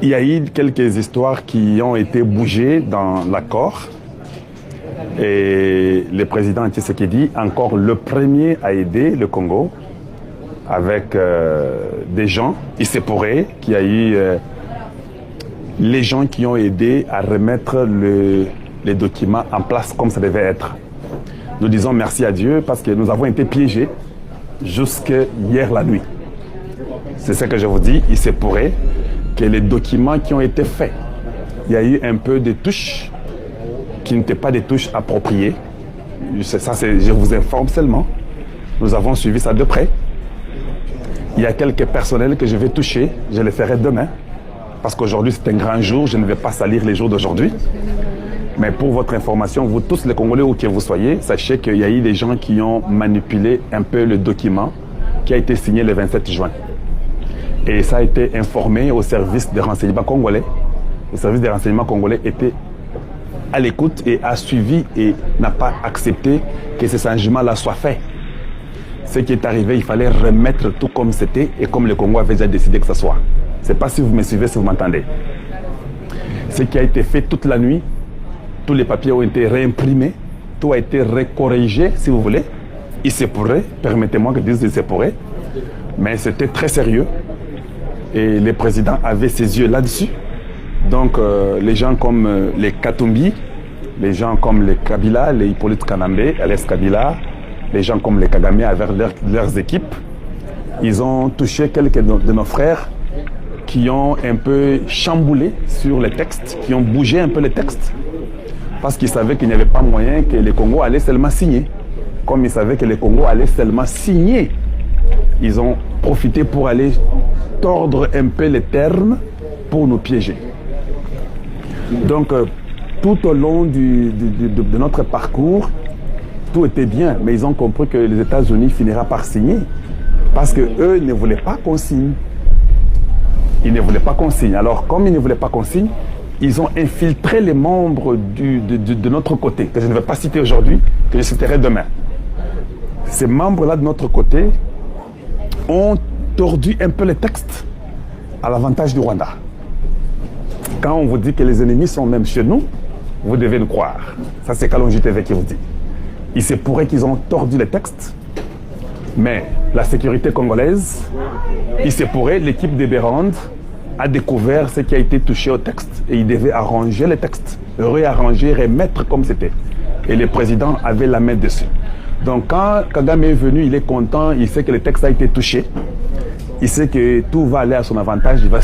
Il y a eu quelques histoires qui ont été bougées dans l'accord. Et le président Tshisekedi, encore le premier à aider le Congo avec des gens. Il se pourrait qu'il y a eu les gens qui ont aidé à remettre les documents en place comme ça devait être. Nous disons merci à Dieu parce que nous avons été piégés jusqu'à hier la nuit. C'est ce que je vous dis, il se pourrait que les documents qui ont été faits, il y a eu un peu de touches qui n'étaient pas des touches appropriées. Ça, je vous informe seulement. Nous avons suivi ça de près. Il y a quelques personnels que je vais toucher, je les ferai demain. Parce qu'aujourd'hui c'est un grand jour, je ne vais pas salir les jours d'aujourd'hui. Mais pour votre information, vous tous les Congolais où que vous soyez, sachez qu'il y a eu des gens qui ont manipulé un peu le document qui a été signé le 27 juin. Et ça a été informé au service de renseignement congolais. Le service de renseignement congolais était à l'écoute et a suivi et n'a pas accepté que ce changement-là soit fait. Ce qui est arrivé, il fallait remettre tout comme c'était et comme le Congo avait déjà décidé que ce soit. Je ne sais pas si vous me suivez, si vous m'entendez. Ce qui a été fait toute la nuit, tous les papiers ont été réimprimés, tout a été recorrigé, si vous voulez. Il se pourrait, permettez-moi que je dise il se pourrait, mais c'était très sérieux. Et le président avait ses yeux là-dessus. Donc les gens comme les Katumbi, les gens comme les Kabila, les Hippolyte Kanambe, Alex Kabila, les gens comme les Kagame avec leurs équipes, ils ont touché quelques de nos frères qui ont un peu chamboulé sur les textes, qui ont bougé un peu les textes, parce qu'ils savaient qu'il n'y avait pas moyen que le Congo allait seulement signer. Comme ils savaient que le Congo allait seulement signer, ils ont profité pour aller tordre un peu les termes pour nous piéger. Donc, tout au long de notre parcours, tout était bien, mais ils ont compris que les États-Unis finiraient par signer, parce qu'eux ne voulaient pas qu'on signe. Ils ne voulaient pas qu'on signe. Alors, comme ils ne voulaient pas qu'on signe, ils ont infiltré les membres de notre côté, que je ne vais pas citer aujourd'hui, que je citerai demain. Ces membres-là de notre côté ont tordu un peu les textes à l'avantage du Rwanda. Quand on vous dit que les ennemis sont même chez nous, vous devez le croire. Ça, c'est Kalonji TV qui vous dit. Il se pourrait qu'ils ont tordu les textes, mais la sécurité congolaise, il se pourrait, l'équipe de Bérande a découvert ce qui a été touché au texte et il devait arranger les textes, réarranger, remettre comme c'était. Et le président avait la main dessus. Donc quand Kagame est venu, il est content, il sait que le texte a été touché, il sait que tout va aller à son avantage, il va